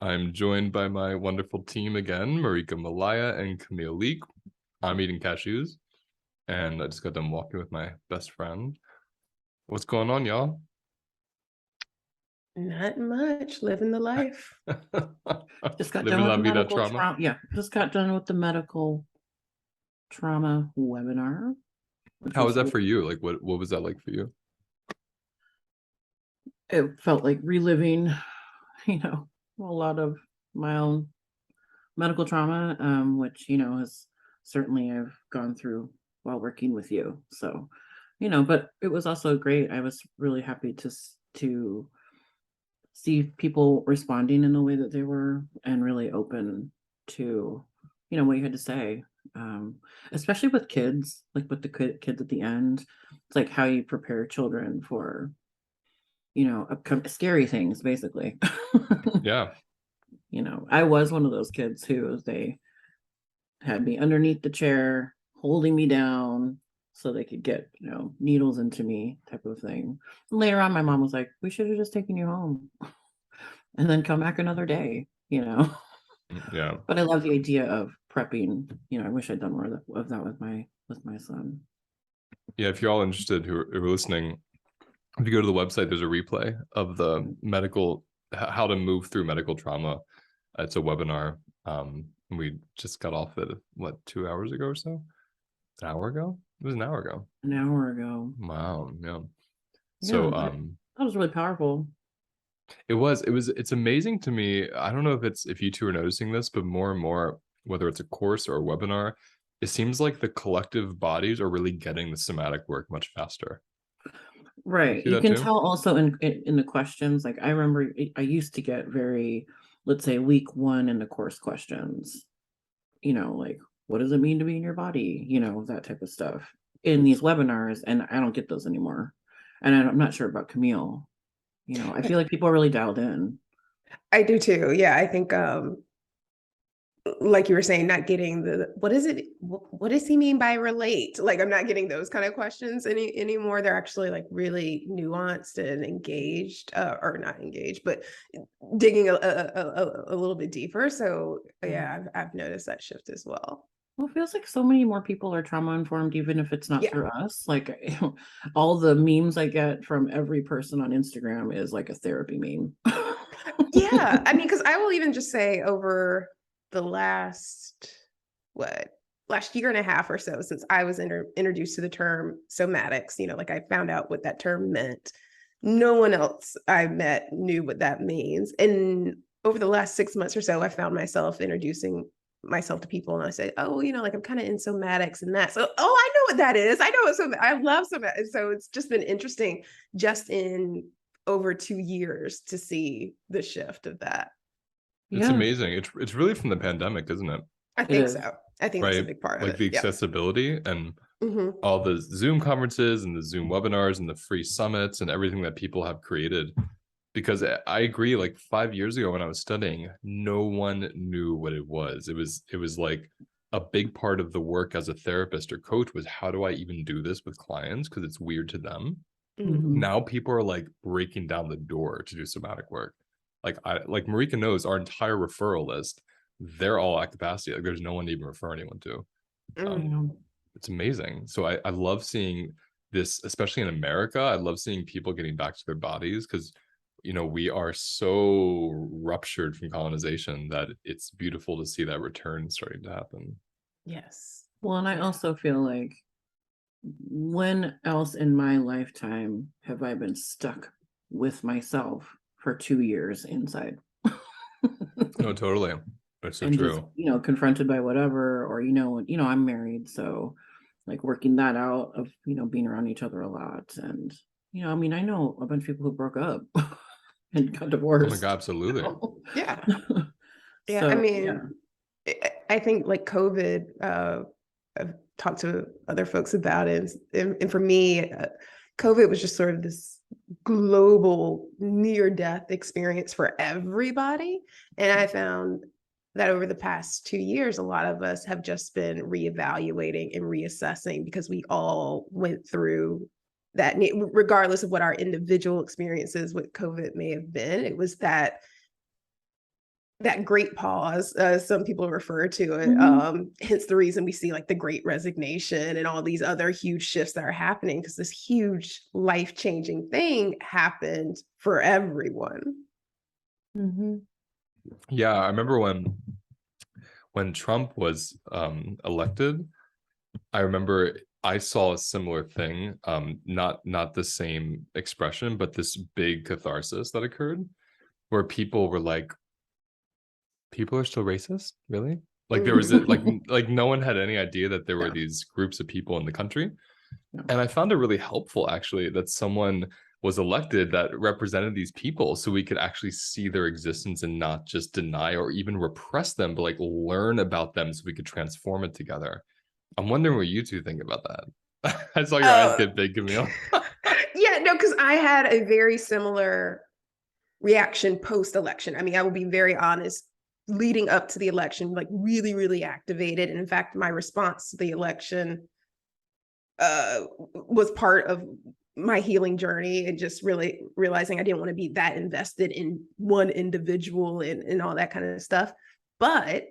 I'm joined by my wonderful team again, Marika, Malaya, and Camille. I'm eating cashews, and I just got done walking with my best friend. What's going on, y'all? Not much. Living the life. Just got Living done la with the vida medical trauma. trauma. Yeah, just got done with the medical trauma webinar. How was that for you? Like, what was that like for you? It felt like reliving, a lot of my own medical trauma, which, has certainly I've gone through while working with you. So, but it was also great. I was really happy to see people responding in the way that they were and really open to, what you had to say. Especially with kids, like with the kids at the end, it's like how you prepare children for, scary things, basically. Yeah. I was one of those kids who they had me underneath the chair, holding me down so they could get, needles into me type of thing. And later on, my mom was like, we should have just taken you home and then come back another day, Yeah. But I love the idea of prepping. I wish I'd done more of that with my son. Yeah, if you're all interested who are listening, if you go to the website, there's a replay of the how to move through medical trauma. It's a webinar. We just got off it, 2 hours ago or so? An hour ago? It was an hour ago. An hour ago. Wow. Yeah. Yeah, So that was really powerful. It's amazing to me. I don't know if you two are noticing this, but more and more, whether it's a course or a webinar, it seems like the collective bodies are really getting the somatic work much faster. Right. You can tell also in the questions. Like I remember I used to get very, let's say week 1 in the course questions, like what does it mean to be in your body? That type of stuff in these webinars. And I don't get those anymore. And I'm not sure about Camille. I feel like people are really dialed in. I do too. Yeah, I think like you were saying, not getting what does he mean by relate? Like I'm not getting those kind of questions anymore. They're actually like really nuanced and engaged, or not engaged, but digging a little bit deeper. So yeah, I've noticed that shift as well. Well, it feels like so many more people are trauma informed, even if it's not through us. Like all the memes I get from every person on Instagram is like a therapy meme. Yeah, I mean, because I will even just say over the last year and a half or so since I was introduced to the term somatics, like I found out what that term meant. No one else I met knew what that means. And over the last 6 months or so, I found myself introducing myself to people and I say, oh, like I'm kind of in somatics and that. So, I know what that is. I know what I love somatics. So it's just been interesting just in over 2 years to see the shift of that. It's amazing. It's really from the pandemic, isn't it? I think so. I think that's a big part of it. Like the accessibility and all the Zoom conferences and the Zoom webinars and the free summits and everything that people have created. Because I agree, like 5 years ago when I was studying, no one knew what it was. It was like a big part of the work as a therapist or coach was how do I even do this with clients? Because it's weird to them. Now people are like breaking down the door to do somatic work. Like Marika knows our entire referral list, they're all at capacity. Like there's no one to even refer anyone to. It's amazing. So I love seeing this, especially in America. I love seeing people getting back to their bodies because we are so ruptured from colonization that it's beautiful to see that return starting to happen. Yes. Well, and I also feel like when else in my lifetime have I been stuck with myself for 2 years inside? No, totally. That's so and true. Just, confronted by whatever, or I'm married, so like working that out of being around each other a lot, and I mean I know a bunch of people who broke up and got divorced. Oh my God, absolutely. Yeah. Yeah. So, I mean, I think like COVID, I've talked to other folks about it. And for me, COVID was just sort of this global near-death experience for everybody. And I found that over the past 2 years, a lot of us have just been reevaluating and reassessing because we all went through that, regardless of what our individual experiences with COVID may have been. It was that that great pause, some people refer to it. Hence the reason we see like the great resignation and all these other huge shifts that are happening, because this huge life-changing thing happened for everyone. Yeah, I remember when Trump was elected, I remember I saw a similar thing, not the same expression, but this big catharsis that occurred where people were like, people are still racist, really? Like there was like no one had any idea that there were these groups of people in the country. And I found it really helpful, actually, that someone was elected that represented these people so we could actually see their existence and not just deny or even repress them, but like learn about them so we could transform it together. I'm wondering what you two think about that. I saw your eyes get big, Camille. Yeah, no, because I had a very similar reaction post-election. I mean, I will be very honest, leading up to the election, like really, really activated. And in fact, my response to the election was part of my healing journey, and just really realizing I didn't want to be that invested in one individual and all that kind of stuff. But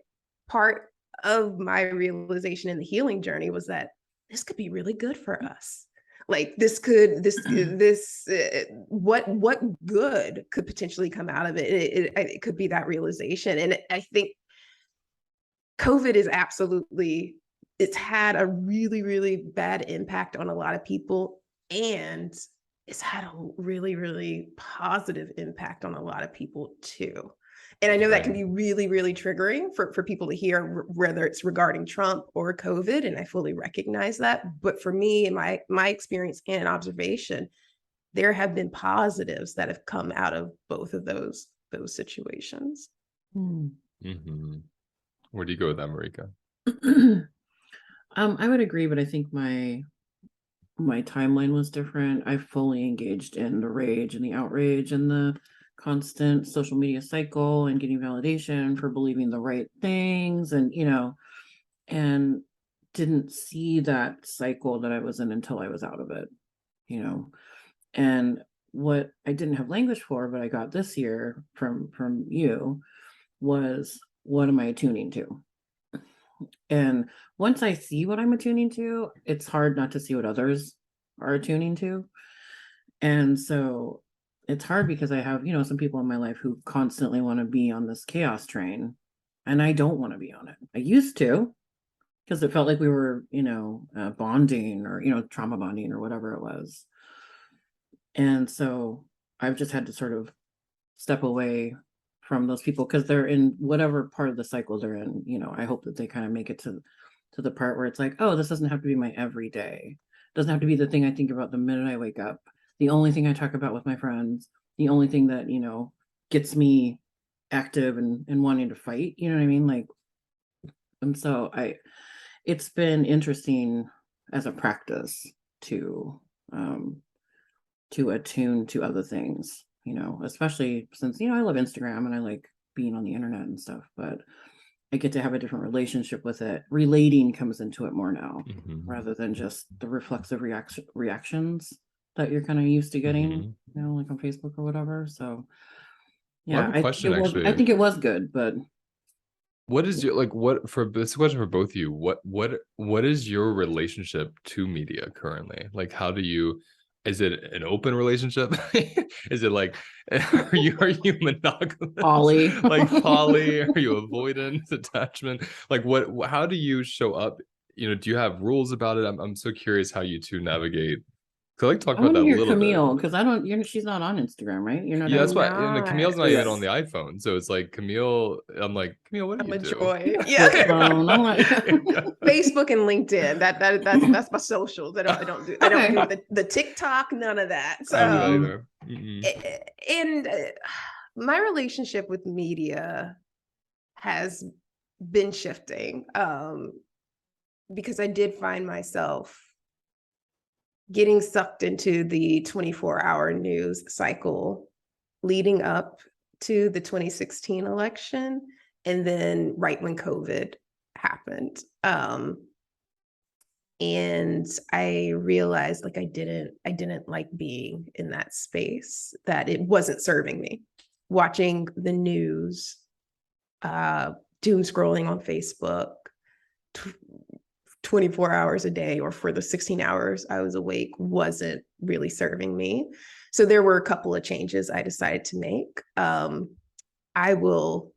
part of my realization in the healing journey was that this could be really good for us. Like what good could potentially come out of it? It could be that realization. And I think COVID is absolutely, it's had a really, really bad impact on a lot of people, and it's had a really, really positive impact on a lot of people too. And I know that can be really, really triggering for people to hear, whether it's regarding Trump or COVID, and I fully recognize that. But for me, in my experience and observation, there have been positives that have come out of both of those situations. Mm-hmm. Where do you go with that, Marika? I would agree, but I think my timeline was different. I fully engaged in the rage and the outrage and the constant social media cycle and getting validation for believing the right things, and and didn't see that cycle that I was in until I was out of it, and what I didn't have language for, but I got this year from you, was, what am I attuning to? And once I see what I'm attuning to, it's hard not to see what others are attuning to. And so it's hard because I have, some people in my life who constantly want to be on this chaos train, and I don't want to be on it. I used to, because it felt like we were, bonding, or, trauma bonding, or whatever it was. And so I've just had to sort of step away from those people, because they're in whatever part of the cycle they're in. I hope that they kind of make it to the part where it's like, oh, this doesn't have to be my everyday. It doesn't have to be the thing I think about the minute I wake up, the only thing I talk about with my friends, the only thing that, gets me active and wanting to fight, you know what I mean? Like, and so it's been interesting as a practice to attune to other things, especially since, I love Instagram and I like being on the internet and stuff, but I get to have a different relationship with it. Relating comes into it more now, rather than just the reflexive reactions that you're kind of used to getting, like on Facebook or whatever. So yeah, I have a question, actually. I think it was good, but what is your, this is a question for both of you. What is your relationship to media currently? Like, how do you, is it an open relationship? Is it like, are you monogamous? Poly. Like poly? Are you avoidant? Detachment? Like how do you show up? Do you have rules about it? I'm so curious how you two navigate. I like to talk about that a little Camille, bit. because I don't, she's not on Instagram, right? You're not. Yeah, that's why. Camille's not even on the iPhone, so it's like Camille. I'm like, Camille, what do you do? Joy. Yeah. Facebook and LinkedIn. That's my socials. I don't do the TikTok, none of that. So, I don't do that either. And my relationship with media has been shifting, because I did find myself getting sucked into the 24-hour news cycle leading up to the 2016 election, and then right when COVID happened. And I realized, like, I didn't like being in that space, that it wasn't serving me. Watching the news doom scrolling on Facebook 24 hours a day, or for the 16 hours I was awake, wasn't really serving me. So there were a couple of changes I decided to make. I will,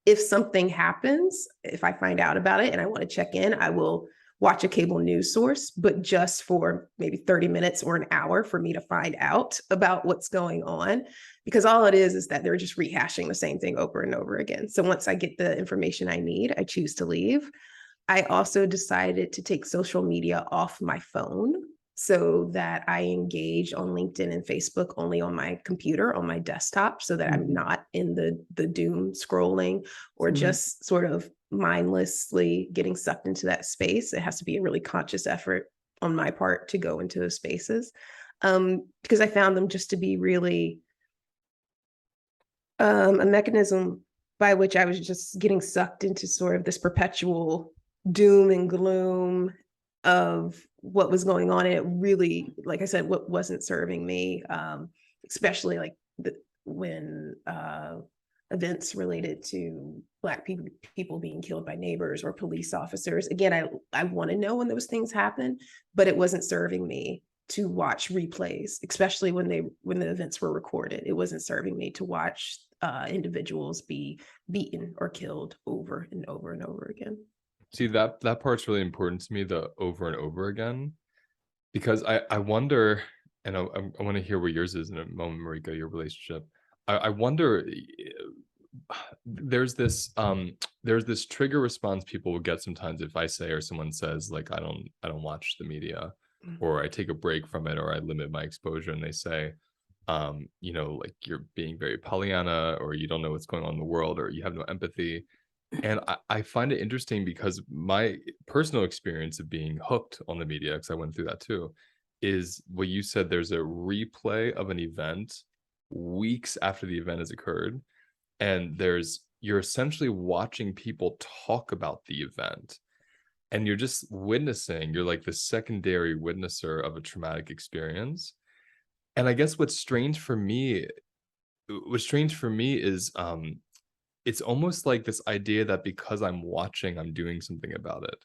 if something happens, if I find out about it and I want to check in, I will watch a cable news source, but just for maybe 30 minutes or an hour for me to find out about what's going on. Because all it is that they're just rehashing the same thing over and over again. So once I get the information I need, I choose to leave. I also decided to take social media off my phone so that I engage on LinkedIn and Facebook only on my computer, on my desktop, so that I'm not in the doom scrolling or just sort of mindlessly getting sucked into that space. It has to be a really conscious effort on my part to go into those spaces, because I found them just to be really a mechanism by which I was just getting sucked into sort of this perpetual doom and gloom of what was going on. And it really, like I said, what wasn't serving me, especially like when events related to Black people being killed by neighbors or police officers. Again, I want to know when those things happen, but it wasn't serving me to watch replays, especially when the events were recorded. It wasn't serving me to watch individuals be beaten or killed over and over and over again. See, that part's really important to me, the over and over again, because I wonder, and I want to hear what yours is in a moment, Marika, your relationship. I wonder, there's this trigger response people will get sometimes if I say, or someone says, like, I don't watch the media, or I take a break from it, or I limit my exposure, and they say, like, you're being very Pollyanna, or you don't know what's going on in the world, or you have no empathy. And I find it interesting because my personal experience of being hooked on the media, because I went through that too, is what you said. There's a replay of an event weeks after the event has occurred, and you're essentially watching people talk about the event, and you're just witnessing. You're like the secondary witnesser of a traumatic experience. And I guess what's strange for me is it's almost like this idea that because I'm watching, I'm doing something about it.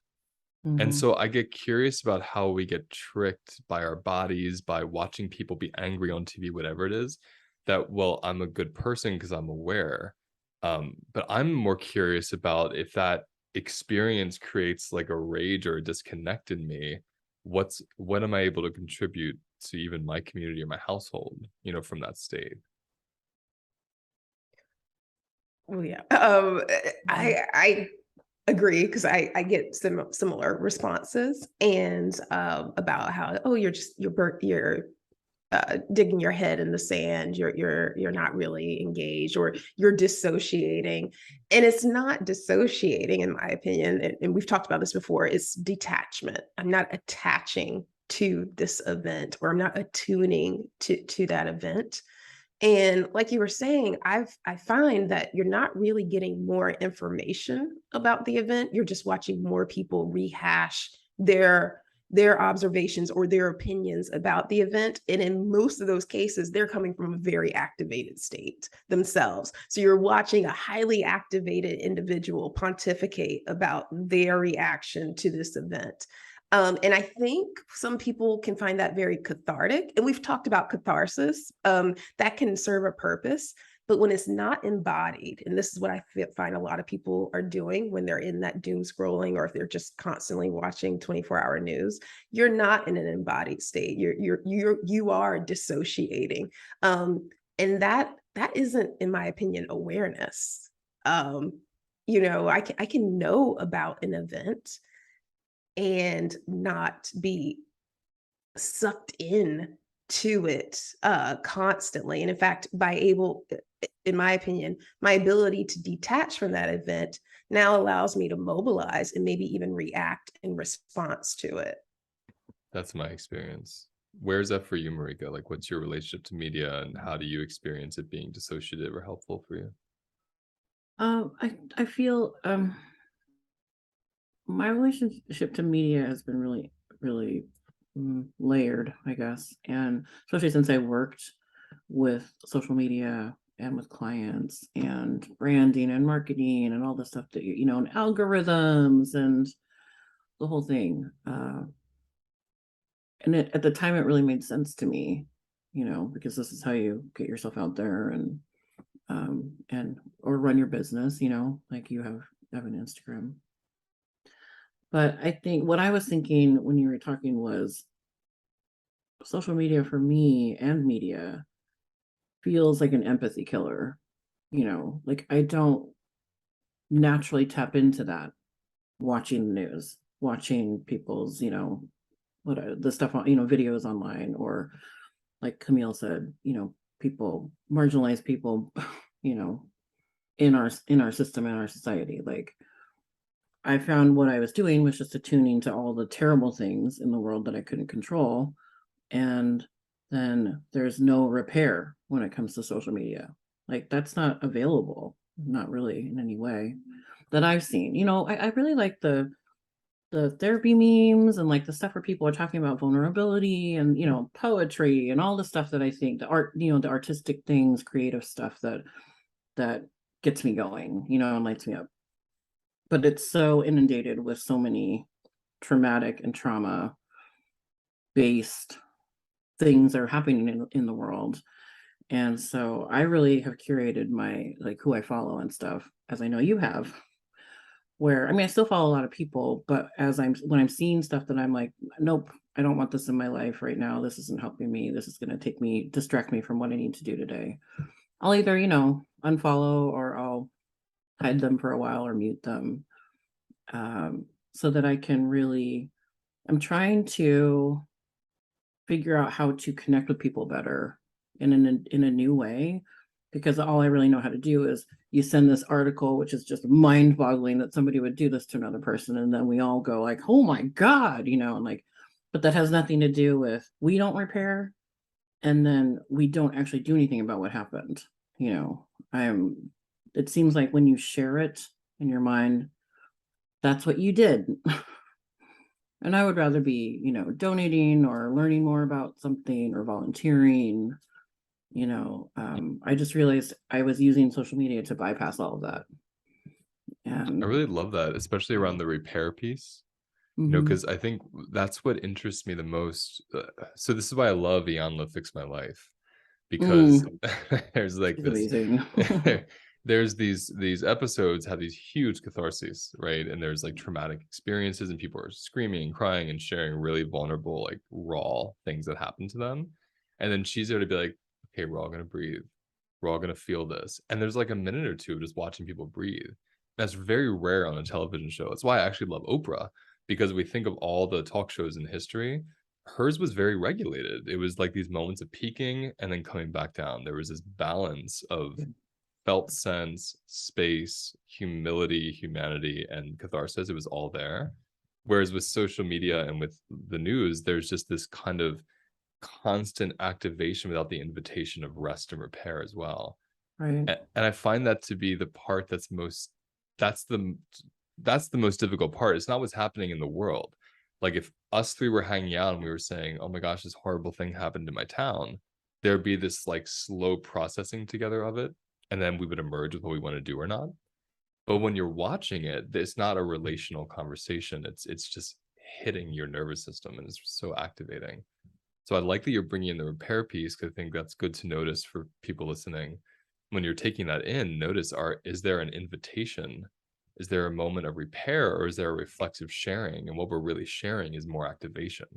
And so I get curious about how we get tricked by our bodies, by watching people be angry on TV, whatever it is, that, well, I'm a good person because I'm aware. But I'm more curious about if that experience creates like a rage or a disconnect in me. What am I able to contribute to even my community or my household, from that state? Oh yeah. I agree, because I get similar responses, and about how, oh, you're digging your head in the sand, you're not really engaged, or you're dissociating. And it's not dissociating, in my opinion, and we've talked about this before. It's detachment. I'm not attaching to this event, or I'm not attuning to that event. And like you were saying, I find that you're not really getting more information about the event. You're just watching more people rehash their observations or their opinions about the event. And in most of those cases, they're coming from a very activated state themselves. So you're watching a highly activated individual pontificate about their reaction to this event. And I think some people can find that very cathartic. And we've talked about catharsis, that can serve a purpose. But when it's not embodied, and this is what I find a lot of people are doing when they're in that doom scrolling, or if they're just constantly watching 24-hour news, you're not in an embodied state. You are dissociating, and that isn't, in my opinion, awareness. I can know about an event and not be sucked in to it constantly. And in fact, in my opinion, my ability to detach from that event now allows me to mobilize and maybe even react in response to it. That's my experience. Where's that for you, Marika? Like, what's your relationship to media, and how do you experience it being dissociative or helpful for you? I feel my relationship to media has been really, really layered, I guess. And especially since I worked with social media and with clients and branding and marketing and all the stuff that you know, and algorithms and the whole thing. And at the time, it really made sense to me, you know, because this is how you get yourself out there and or run your business, you know, like you have an Instagram. But I think what I was thinking when you were talking was social media for me and media feels like an empathy killer, you know, like I don't naturally tap into that watching the news, watching people's, you know, what the stuff on, you know, videos online, or like Camille said, you know, people, marginalized people, you know, in our system, in our society. Like I found what I was doing was just attuning to all the terrible things in the world that I couldn't control. And then there's no repair when it comes to social media. Like that's not available, not really in any way that I've seen. You know, I really like the therapy memes and like the stuff where people are talking about vulnerability and, you know, poetry and all the stuff that I think the art, you know, the artistic things, creative stuff that gets me going, you know, and lights me up. But it's so inundated with so many traumatic and trauma based things that are happening in the world. And so I really have curated my, like, who I follow and stuff, as I know you have, where I mean I still follow a lot of people, but when I'm seeing stuff that I'm like, nope, I don't want this in my life right now, this isn't helping me, this is going to distract me from what I need to do today, I'll either, you know, unfollow, or I'll hide them for a while or mute them, so that I can really, I'm trying to figure out how to connect with people better in a new way, because all I really know how to do is you send this article, which is just mind-boggling that somebody would do this to another person, and then we all go like, oh my God, you know, and like, but that has nothing to do with, we don't repair, and then we don't actually do anything about what happened, you know. It seems like when you share it in your mind, that's what you did. And I would rather be, you know, donating or learning more about something or volunteering, you know. I just realized I was using social media to bypass all of that. And I really love that, especially around the repair piece. You know, because I think that's what interests me the most. So this is why I love Iyanla Fix My Life, because there's like she's this amazing. there's these episodes have these huge catharses, right? And there's like traumatic experiences and people are screaming and crying and sharing really vulnerable, like raw things that happen to them. And then she's there to be like, okay, we're all gonna breathe, we're all gonna feel this. And there's like a minute or two of just watching people breathe. That's very rare on a television show. That's why I actually love Oprah, because we think of all the talk shows in history, hers was very regulated. It was like these moments of peaking and then coming back down. There was this balance of felt sense, space, humility, humanity, and catharsis. It was all there. Whereas with social media and with the news, there's just this kind of constant activation without the invitation of rest and repair as well. Right. And I find that to be the part that's the most difficult part. It's not what's happening in the world. Like if us three were hanging out and we were saying, oh my gosh, this horrible thing happened in my town, there'd be this like slow processing together of it, and then we would emerge with what we want to do or not. But when you're watching it, it's not a relational conversation. It's just hitting your nervous system, and it's so activating. So I like that you're bringing in the repair piece, because I think that's good to notice for people listening. When you're taking that in, notice, is there an invitation? Is there a moment of repair, or is there a reflexive sharing? And what we're really sharing is more activation.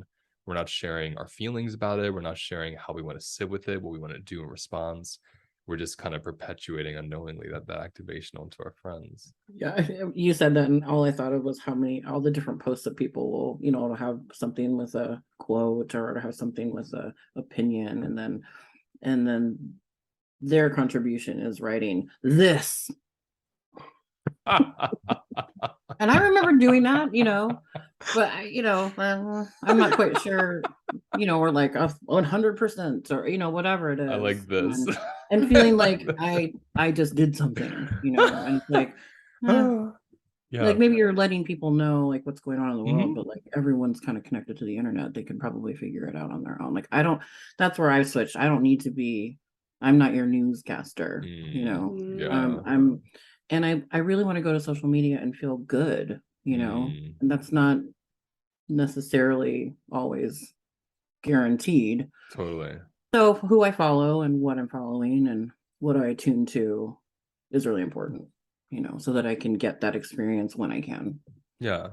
We're not sharing our feelings about it. We're not sharing how we want to sit with it, what we want to do in response. We're just kind of perpetuating unknowingly that activation onto our friends. Yeah, you said that, and all I thought of was all the different posts that people will, you know, have something with a quote or have something with a opinion, and then their contribution is writing this. And I remember doing that, you know, but you know, I'm not quite sure, you know, or like 100% or, you know, whatever it is. I like this. And feeling like I just did something, you know, and it's like, yeah, like maybe you're letting people know like what's going on in the world, but like everyone's kind of connected to the internet. They can probably figure it out on their own. Like that's where I switched. I don't need to be I'm not your newscaster, you know. Yeah. I really want to go to social media and feel good, you know, and that's not necessarily always guaranteed. Totally. So who I follow and what I'm following and what I tune to is really important, you know, so that I can get that experience when I can. Yeah.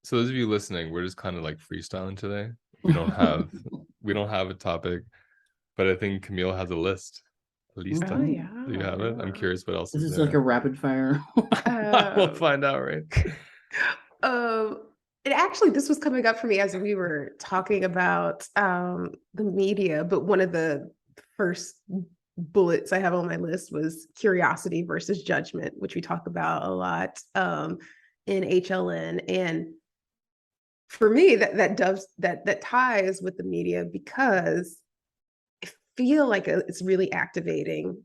So those of you listening, we're just kind of like freestyling today. We don't have a topic, but I think Camille has a list. Oh Lista. yeah. Do you have it? I'm curious what else This is is like there. a rapid fire. We'll find out, right? It actually, this was coming up for me as we were talking about the media, but one of the first bullets I have on my list was curiosity versus judgment, which we talk about a lot in HLN. And for me, that ties with the media because I feel like it's really activating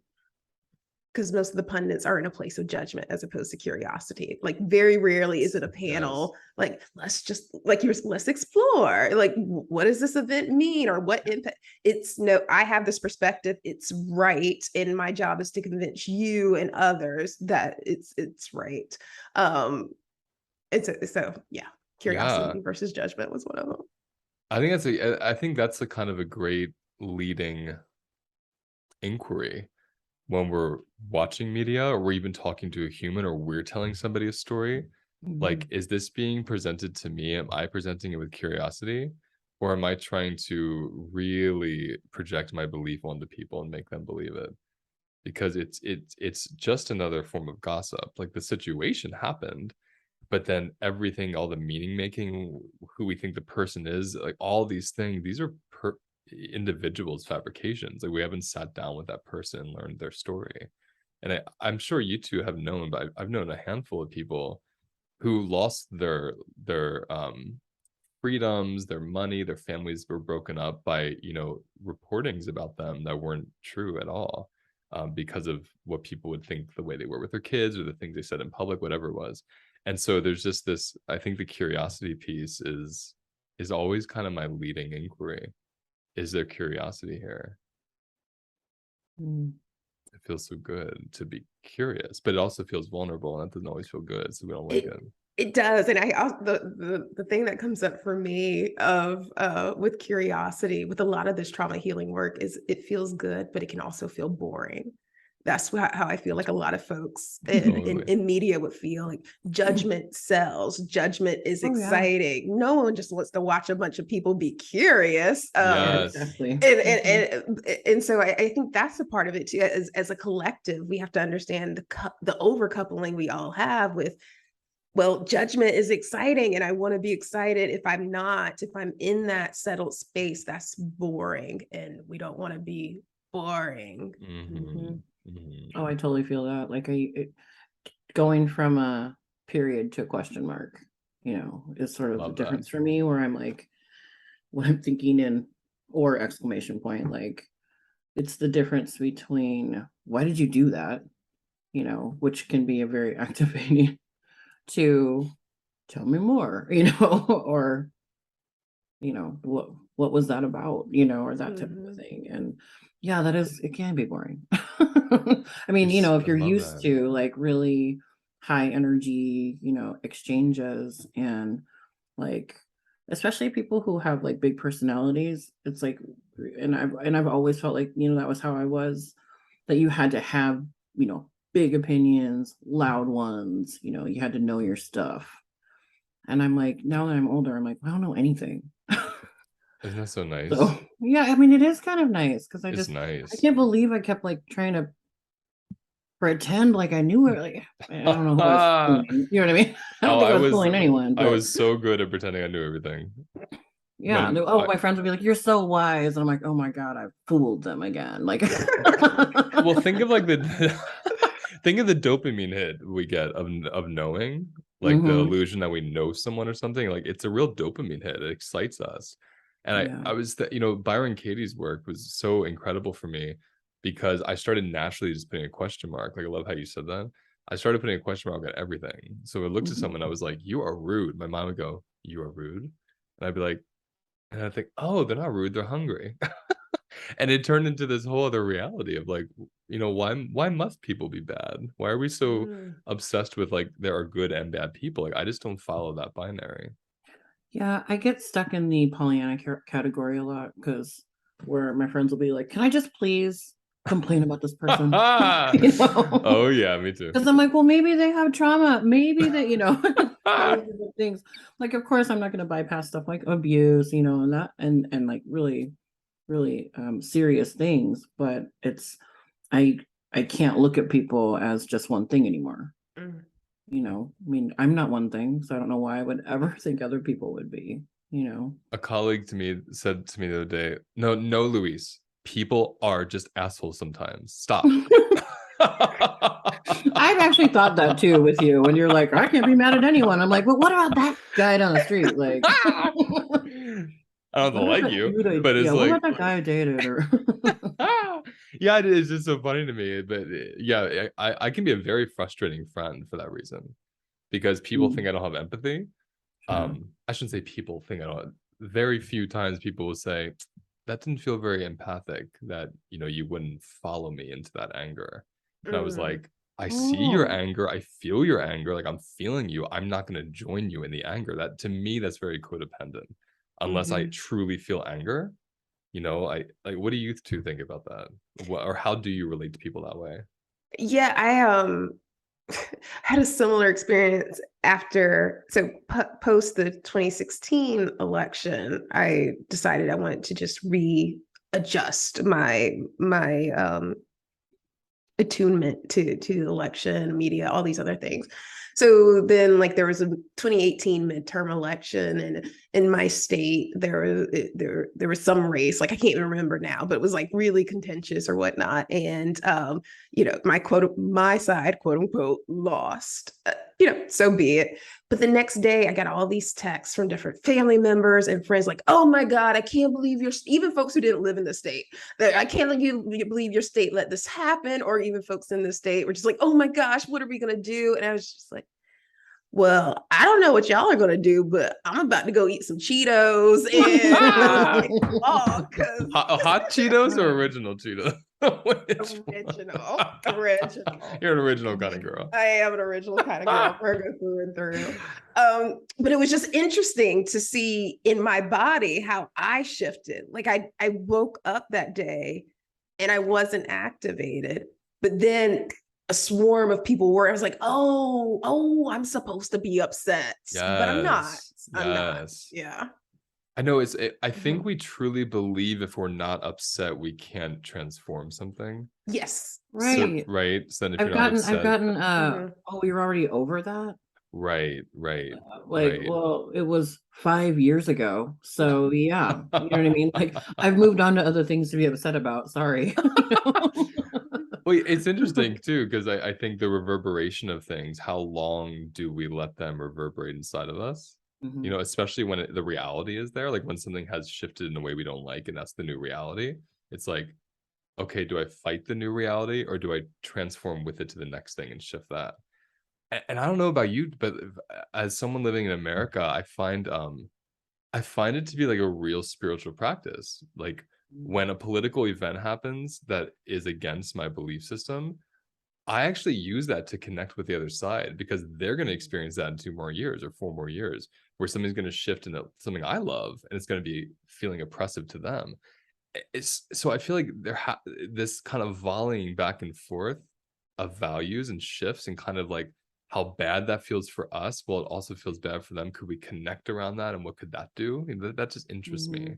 because most of the pundits are in a place of judgment as opposed to curiosity. Like very rarely is it a panel, like let's explore. Like, what does this event mean or what impact? It's no, I have this perspective, it's right. And my job is to convince you and others that it's right. So yeah, curiosity versus judgment was one of them. I think that's a kind of a great leading inquiry when we're watching media or we're even talking to a human or we're telling somebody a story. Like, is this being presented to me? Am I presenting it with curiosity? Or am I trying to really project my belief onto people and make them believe it? Because it's just another form of gossip. Like the situation happened, but then everything, all the meaning making, who we think the person is, like all these things, these are individuals' fabrications. Like we haven't sat down with that person and learned their story. And I'm sure you two have known, but I've known a handful of people who lost their freedoms, their money, their families were broken up by, you know, reportings about them that weren't true at all, because of what people would think the way they were with their kids or the things they said in public, whatever it was. And so there's just this, I think the curiosity piece is always kind of my leading inquiry. Is there curiosity here? It feels so good to be curious, but it also feels vulnerable, and that doesn't always feel good, so we don't like it. It does. And I also the thing that comes up for me of with curiosity with a lot of this trauma healing work is it feels good, but it can also feel boring. That's how I feel like a lot of folks in media would feel. Like judgment sells, judgment is exciting. Yeah. No one just wants to watch a bunch of people be curious. Exactly. And so I think that's a part of it too. As a collective, we have to understand the overcoupling we all have with, well, judgment is exciting and I want to be excited. If I'm in that settled space, that's boring and we don't want to be boring. Oh, I totally feel that. Like going from a period to a question mark, you know, is sort of the difference for me, where I'm like, what I'm thinking in, or exclamation point, like it's the difference between why did you do that, you know, which can be a very activating, to tell me more, you know, or, you know, what was that about, you know, or that type of thing. And yeah, it can be boring. I mean, you know, if you're used to like really high energy, you know, exchanges, and like especially people who have like big personalities, it's like, and I've always felt like, you know, that was how I was, that you had to have, you know, big opinions, loud ones, you know, you had to know your stuff. And I'm like, now that I'm older, I'm like, I don't know anything. Isn't that so nice? So yeah, I mean, it is kind of nice because I can't believe I kept like trying to pretend like I knew it. Like, I don't know who I was fooling. You know what I mean? I don't think I was fooling anyone. But I was so good at pretending I knew everything. Yeah. My friends would be like, "You're so wise," and I'm like, "Oh my god, I fooled them again." Like, well, think of like think of the dopamine hit we get of knowing, like the illusion that we know someone or something. Like it's a real dopamine hit. It excites us. And I was you know, Byron Katie's work was so incredible for me because I started naturally just putting a question mark. Like I love how you said that. I started putting a question mark on everything. So I looked at someone, I was like, "You are rude." My mom would go, "You are rude," and I'd be like, and I think, "Oh, they're not rude. They're hungry." And it turned into this whole other reality of like, why must people be bad? Why are we so obsessed with like there are good and bad people? Like I just don't follow that binary. Yeah, I get stuck in the Pollyanna category a lot because where my friends will be like, "Can I just please complain about this person?" You know? Oh yeah, me too. Because I'm like, well, maybe they have trauma. Maybe they, those are the things. Like, of course, I'm not going to bypass stuff like abuse, and that, and like really, really serious things. But I, I can't look at people as just one thing anymore. Mm. I mean, I'm not one thing, so I don't know why I would ever think other people would be. A colleague to me said to me the other day, no, Luis, people are just assholes sometimes. Stop. I've actually thought that too with you when you're like, I can't be mad at anyone. I'm like, well, what about that guy down the street? Like, I don't like you, but it's what like, about that guy I dated? Or yeah, it is just so funny to me. But yeah, I can be a very frustrating friend for that reason because people think I don't have empathy. I shouldn't say people think I don't. Very few times people will say that didn't feel very empathic. That you wouldn't follow me into that anger. And I was like, I see your anger. I feel your anger. Like I'm feeling you. I'm not going to join you in the anger. That to me, that's very codependent. Unless I truly feel anger, I like. What do you two think about that? Or how do you relate to people that way? Yeah, I had a similar experience after, post the 2016 election. I decided I wanted to just readjust my attunement to the election, media, all these other things. So then, like, there was a 2018 midterm election, and in my state, there was some race, like I can't even remember now, but it was like really contentious or whatnot. And my side, quote unquote, lost. So be it. But the next day, I got all these texts from different family members and friends, like, "Oh my God, I can't believe even folks who didn't live in the state. I can't believe your state let this happen," or even folks in the state were just like, "Oh my gosh, what are we gonna do?" And I was just like, well, I don't know what y'all are gonna do, but I'm about to go eat some Cheetos and hot Cheetos or original Cheetos? Original. You're an original kind of girl. I am an original kind of girl, Virgo through and through. But it was just interesting to see in my body how I shifted. Like I woke up that day and I wasn't activated, but then a swarm of people were. I was like, oh, I'm supposed to be upset, but I'm not. I'm not. Yeah. I know I think we truly believe if we're not upset, we can't transform something. Yes. Right. So, right. So then if you're not upset, I've gotten, oh, you're already over that? Right. Well, it was 5 years ago. So yeah, you know what I mean? Like I've moved on to other things to be upset about. Sorry. Well, it's interesting too, because I think the reverberation of things, how long do we let them reverberate inside of us? Especially when the reality is there, like when something has shifted in a way we don't like, and that's the new reality. It's like, okay, do I fight the new reality or do I transform with it to the next thing and shift that? And I don't know about you, but as someone living in America, I find it to be like a real spiritual practice. Like when a political event happens that is against my belief system, I actually use that to connect with the other side because they're going to experience that in 2 more years or 4 more years where something's going to shift into something I love and it's going to be feeling oppressive to them. So I feel like this kind of volleying back and forth of values and shifts and kind of like how bad that feels for us, well, it also feels bad for them. Could we connect around that, and what could that do? That just interests me.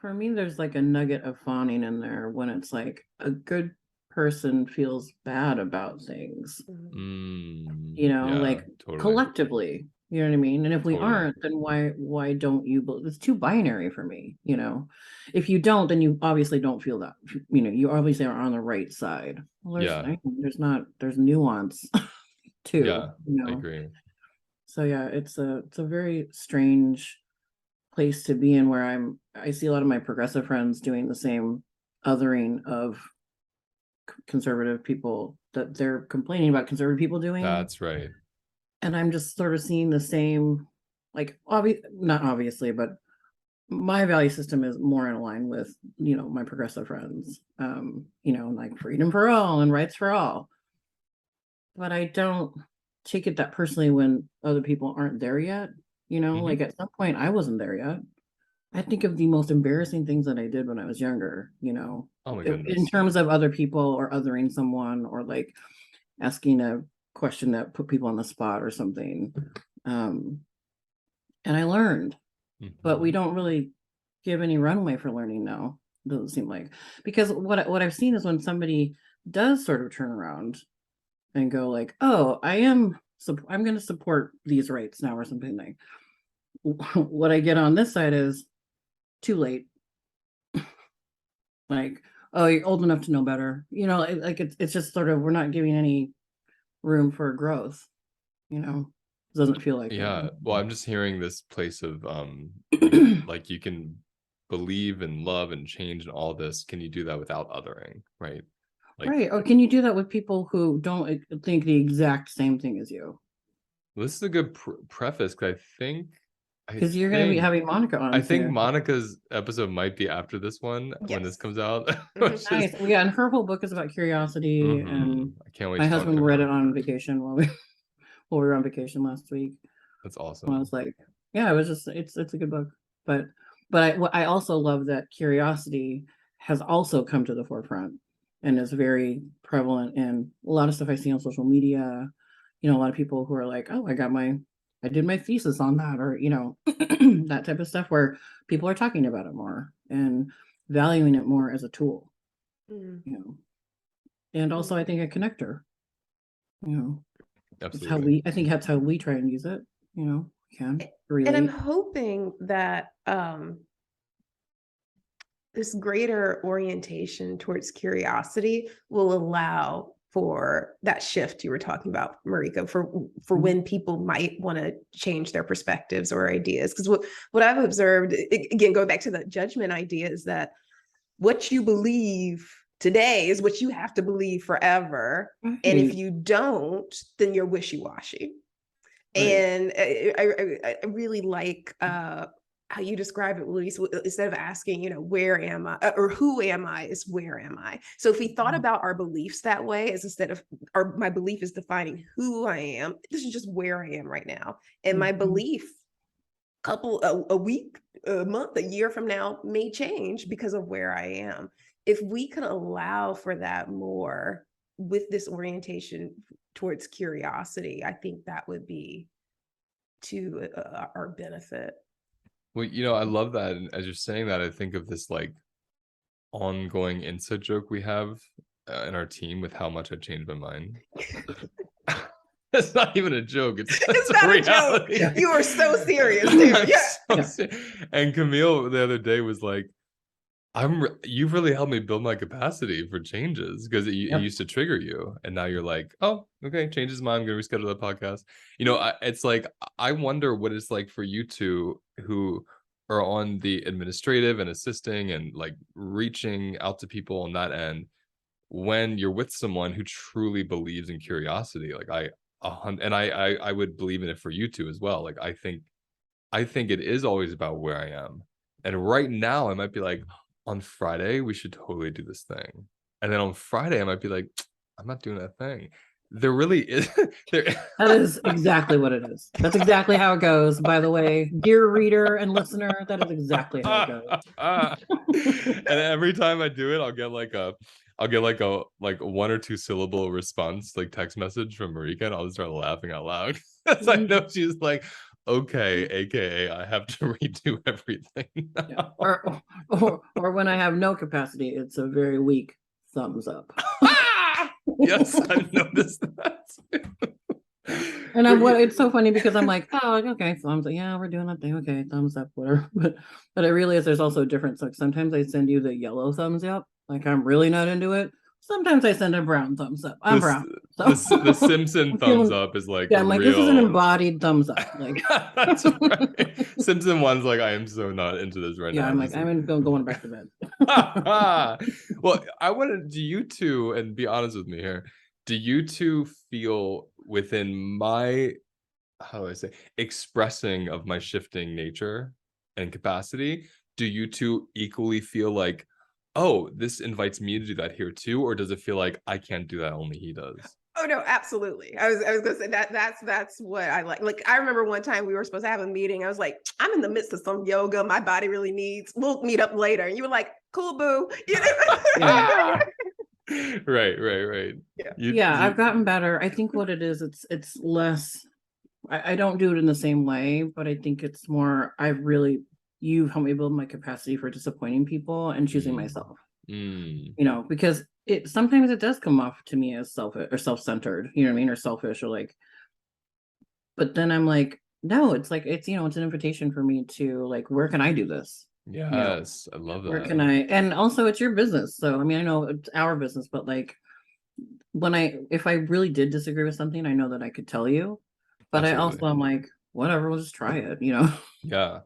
For me, there's like a nugget of fawning in there when it's like a good person feels bad about things. Like totally. Collectively, you know what I mean? And if we aren't, then why don't you it's too binary for me, if you don't, then you obviously don't feel that, you obviously are on the right side. Well, there's nuance too. I agree. So yeah, it's a very strange place to be in where I see a lot of my progressive friends doing the same othering of conservative people that they're complaining about conservative people doing. That's right. And I'm just sort of seeing the same, like not obviously, but my value system is more in line with, my progressive friends, like freedom for all and rights for all. But I don't take it that personally when other people aren't there yet. Like at some point I wasn't there yet. I think of the most embarrassing things that I did when I was younger, Oh my in goodness. terms of other people or othering someone or like asking a question that put people on the spot or something. And I learned, but we don't really give any runway for learning now. Doesn't seem like, because what I've seen is when somebody does sort of turn around and go like, oh, I'm going to support these rights now or something, like what I get on this side is too late. Like, oh, you're old enough to know better. Like it's just sort of, we're not giving any room for growth. It doesn't feel like Yeah. it. Well, I'm just hearing this place of like you can believe and love and change and all this. Can you do that without othering? Right. Like, right. Or can you do that with people who don't think the exact same thing as you? this is a good preface because Because you're going to be having Monica on. I think soon. Monica's episode might be after this one when this Yes. comes out. Nice. Yeah, and her whole book is about curiosity, and I can't wait my to talk to husband read her. it on vacation while we were on vacation last week. That's And I awesome. was like, yeah, it was just it's a good book. But I also love that curiosity has also come to the forefront and is very prevalent in a lot of stuff I see on social media. A lot of people who are like, oh, I did my thesis on that, or that type of stuff, where people are talking about it more and valuing it more as a tool. And also I think a connector. Absolutely. I think that's how we try and use it. Can relate. And I'm hoping that this greater orientation towards curiosity will allow for that shift you were talking about, Marika, for when people might want to change their perspectives or ideas. Because what I've observed, again, going back to the judgment idea, is that what you believe today is what you have to believe forever. Right. And if you don't, then you're wishy-washy. Right. And I really like how you describe it, Louise. Instead of asking, where am I, or who am I, is where am I? So if we thought about our beliefs that way, as instead of my belief is defining who I am, this is just where I am right now. And my belief a week, a month, a year from now may change because of where I am. If we could allow for that more with this orientation towards curiosity, I think that would be to our benefit. Well, I love that. And as you're saying that, I think of this like ongoing inside joke we have in our team with how much I changed my mind. It's not even a joke. It's not a reality. Joke. You are so serious, dude. Yeah. And Camille the other day was like, you've really helped me build my capacity for changes, because it used to trigger you, and now you're like, oh, okay, change his mind, I'm gonna reschedule the podcast. It's like, I wonder what it's like for you two who are on the administrative and assisting and like reaching out to people on that end, when you're with someone who truly believes in curiosity. Like I would believe in it for you two as well. Like I think it is always about where I am, and right now I might be like, on Friday, we should totally do this thing. And then on Friday, I might be like, I'm not doing that thing. There really is. That is exactly what it is. That's exactly how it goes. By the way, dear reader and listener, that is exactly how it goes. And every time I do it, I'll get like a 1 or 2 syllable response, like text message from Marika, and I'll just start laughing out loud. Because I know she's like, okay, aka I have to redo everything. Yeah. Or when I have no capacity, it's a very weak thumbs up. Yes, I've noticed that. And it's so funny because I'm like, oh, okay, thumbs up. Yeah, we're doing that thing. Okay, thumbs up, whatever. But it really is. There's also a difference. Like sometimes I send you the yellow thumbs up, like I'm really not into it. Sometimes I send a brown thumbs up. I'm brown. So. The Simpson thumbs up is like, yeah, I'm like, this is an embodied thumbs up. Like that's right. Simpson one's like, I am so not into this right now. Yeah, I'm like, I'm going back to bed. Well, I wanted you two, and be honest with me here. Do you two feel within my, how do I say, expressing of my shifting nature, and capacity, do you two equally feel like, oh, this invites me to do that here too? Or does it feel like I can't do that, only he does? Oh no, absolutely. I was gonna say that's what I like. Like I remember one time we were supposed to have a meeting. I was like, I'm in the midst of some yoga. My body really needs. We'll meet up later. And you were like, cool, boo. You know? Yeah. Right. Yeah, I've gotten better. I think what it is, it's less. I don't do it in the same way, but I think it's more. You've helped me build my capacity for disappointing people and choosing myself. You know, because sometimes it does come off to me as self-centered. You know what I mean, or selfish, or like. But then I'm like, no, it's like it's an invitation for me to like, where can I do this? Yes, I love that. Where can I? And also, it's your business, so I mean, I know it's our business, but like. If I really did disagree with something, I know that I could tell you, but Absolutely. I'm like, whatever, we'll just try it, Yeah.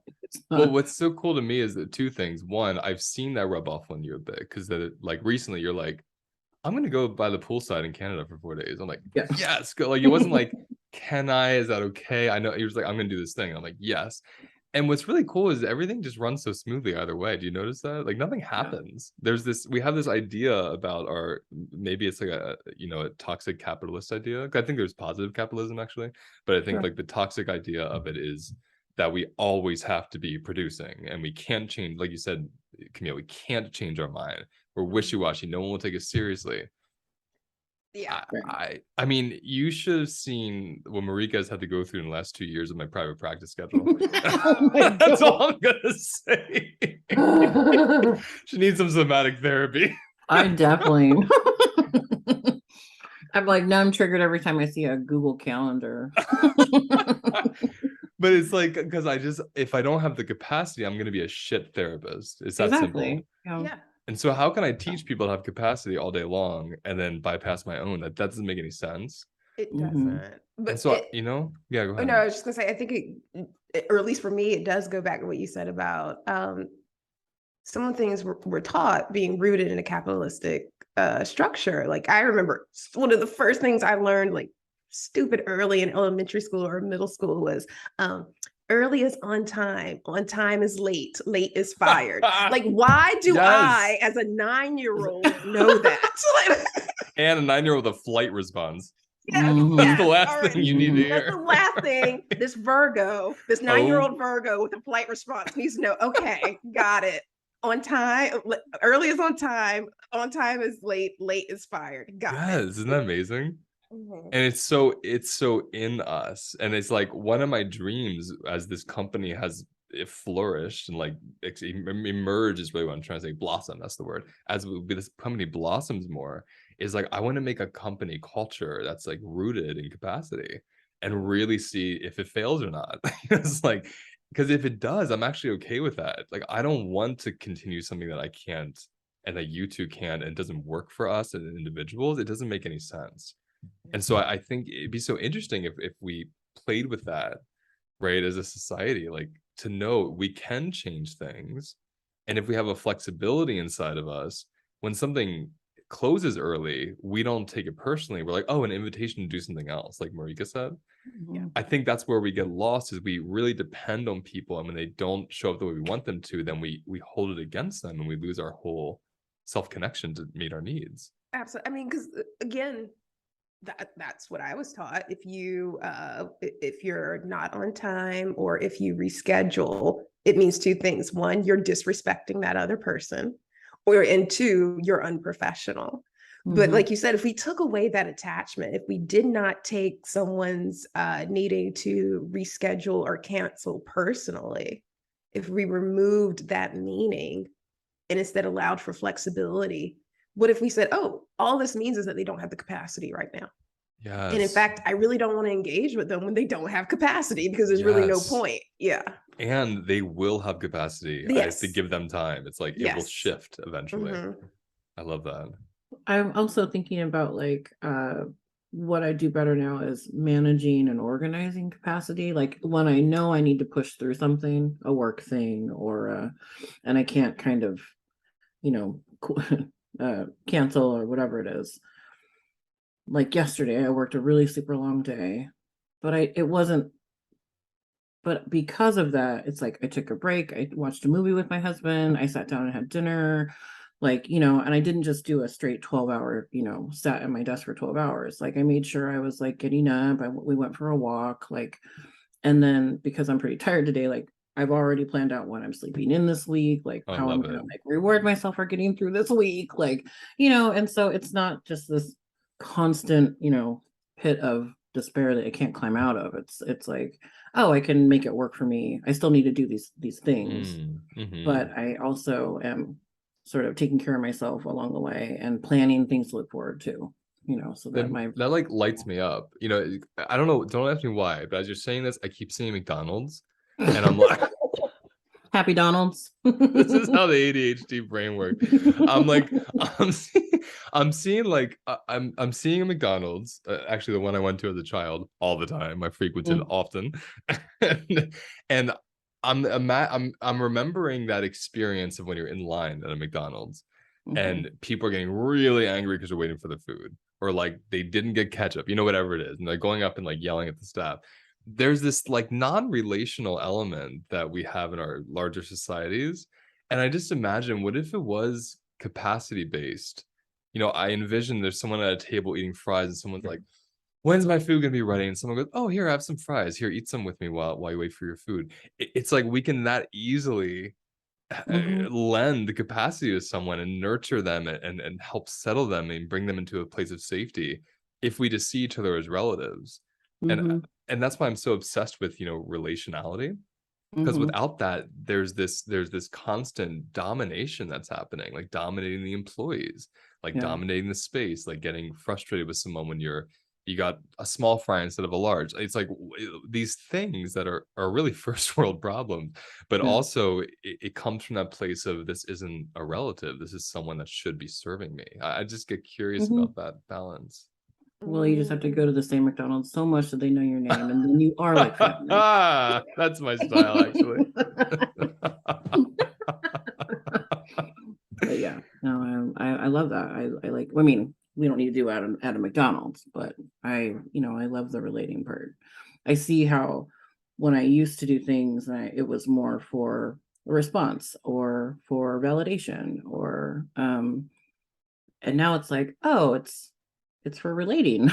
Well, what's so cool to me is that two things. One, I've seen that rub off on you a bit because like recently you're like, I'm gonna go by the poolside in Canada for 4 days. I'm like, Yeah. yes, go. Like it wasn't like, can I? Is that okay? I know he was like, I'm gonna do this thing. I'm like, yes. And what's really cool is everything just runs so smoothly either way. Do you notice that? Like nothing happens. We have this idea about maybe it's like a toxic capitalist idea. I think there's positive capitalism actually, but I think like the toxic idea of it is that we always have to be producing and we can't change, like you said, Camille, we can't change our mind. We're wishy-washy. No one will take us seriously. Yeah. I mean, you should have seen what Marika's had to go through in the last 2 years of my private practice schedule. That's all I'm gonna say. She needs some somatic therapy. I definitely. I'm like, now I'm triggered every time I see a Google Calendar. But it's like, because if I don't have the capacity, I'm gonna be a shit therapist. It's that simple. Yeah. And so how can I teach people to have capacity all day long and then bypass my own? That doesn't make any sense. It doesn't. But and so, yeah, go ahead. No, I was just gonna say, I think or at least for me, it does go back to what you said about some of the things we're taught being rooted in a capitalistic structure. Like I remember one of the first things I learned, like stupid early in elementary school or middle school, was early is on time is late is fired. Like, why do I, as a 9-year-old, know that? And a 9-year-old with a flight response. Yes, That's the last thing you need to hear. That's the last thing this 9-year-old Virgo with a flight response needs to know. Okay, got it. On time, early is on time is late is fired. Got it. Isn't that amazing? And it's so in us. And it's like one of my dreams as this company has flourished and like emerge is really what I'm trying to say. Blossom, that's the word. As this company blossoms more, is like I want to make a company culture that's like rooted in capacity and really see if it fails or not. It's like, because if it does, I'm actually okay with that. Like I don't want to continue something that I can't and that you two can and it doesn't work for us as individuals. It doesn't make any sense. And so I think it'd be so interesting if we played with that, right, as a society, like to know we can change things. And if we have a flexibility inside of us, when something closes early, we don't take it personally. We're like, oh, an invitation to do something else, like Marika said. Yeah. I think that's where we get lost, is we really depend on people. And when they don't show up the way we want them to, then we hold it against them and we lose our whole self-connection to meet our needs. Absolutely. I mean, because again, that's what I was taught. If you're not on time or if you reschedule, it means two things. One, you're disrespecting that other person, and two, you're unprofessional. But like you said, if we took away that attachment, if we did not take someone's needing to reschedule or cancel personally, if we removed that meaning and instead allowed for flexibility, what if we said, oh, all this means is that they don't have the capacity right now. Yes. And in fact, I really don't want to engage with them when they don't have capacity because there's really no point. Yeah. And they will have capacity. I have to give them time. It's like it will shift eventually. I love that. I'm also thinking about like what I do better now is managing and organizing capacity. Like when I know I need to push through something, a work thing, or and I can't kind of, cancel or whatever it is. Like yesterday, I worked a really super long day, but it wasn't But because of that, it's like I took a break. I watched a movie with my husband. I sat down and had dinner, like, and I didn't just do a straight 12-hour, sat at my desk for 12 hours. Like I made sure I was like getting up. We went for a walk, like, and then because I'm pretty tired today, like I've already planned out when I'm sleeping in this week, like I how I'm love gonna it. like reward myself for getting through this week, like, and so it's not just this constant, pit of despair that I can't climb out of. It's like, oh, I can make it work for me. I still need to do these things, but I also am sort of taking care of myself along the way and planning things to look forward to, so that That like lights me up. I don't know, don't ask me why, but as you're saying this, I keep seeing McDonald's and I'm like, Happy Donald's. this is how the ADHD brain works. I'm like, I'm seeing like I'm seeing a McDonald's, actually the one I went to as a child all the time. I frequented often, and I'm remembering that experience of when you're in line at a McDonald's, and people are getting really angry because they're waiting for the food, or like they didn't get ketchup, whatever it is, and they're going up and like yelling at the staff. There's this like non-relational element that we have in our larger societies, and I just imagine, what if it was capacity based? I envision there's someone at a table eating fries and someone's like, when's my food gonna be ready? And someone goes, oh, here, have some fries, here, eat some with me while you wait for your food. It's like we can that easily lend the capacity to someone and nurture them and help settle them and bring them into a place of safety if we just see each other as relatives. And that's why I'm so obsessed with relationality, because without that, there's this constant domination that's happening, like dominating the employees, like dominating the space, like getting frustrated with someone when you got a small fry instead of a large. It's like these things that are really first world problems, but also it comes from that place of, this isn't a relative, this is someone that should be serving me. I just get curious about that balance. Well, you just have to go to the same McDonald's so much that they know your name, and then you are like family. That's my style, actually. But yeah, no, I love that. I like. I mean, we don't need to do at a McDonald's, but I love the relating part. I see how when I used to do things, it was more for a response or for validation, or and now it's like, oh, it's for relating.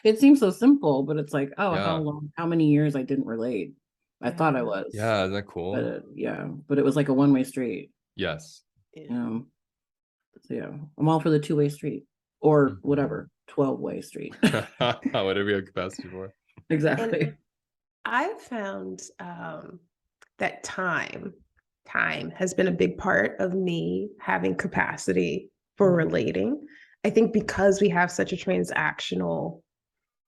It seems so simple, but it's like, oh, how many years I didn't relate. I thought I was. Yeah, isn't that cool? But it was like a one-way street. Yes. So yeah, I'm all for the two-way street, or whatever, 12-way street. Whatever you have capacity for. Exactly. And I've found that time has been a big part of me having capacity for relating. I think because we have such a transactional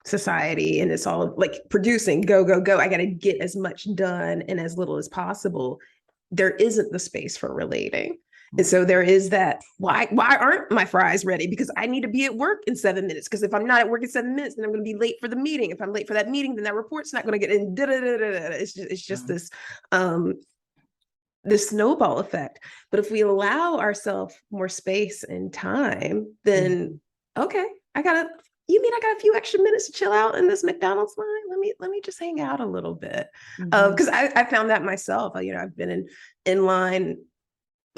society and it's all like producing, go, go, go. I got to get as much done in as little as possible. There isn't the space for relating. And so there is that, why aren't my fries ready? Because I need to be at work in 7 minutes. Because if I'm not at work in 7 minutes, then I'm going to be late for the meeting. If I'm late for that meeting, then that report's not going to get in. It's just this this snowball effect. But if we allow ourselves more space and time, then okay, I got a few extra minutes to chill out in this McDonald's line? Let me just hang out a little bit. Because I found that myself. I've been in line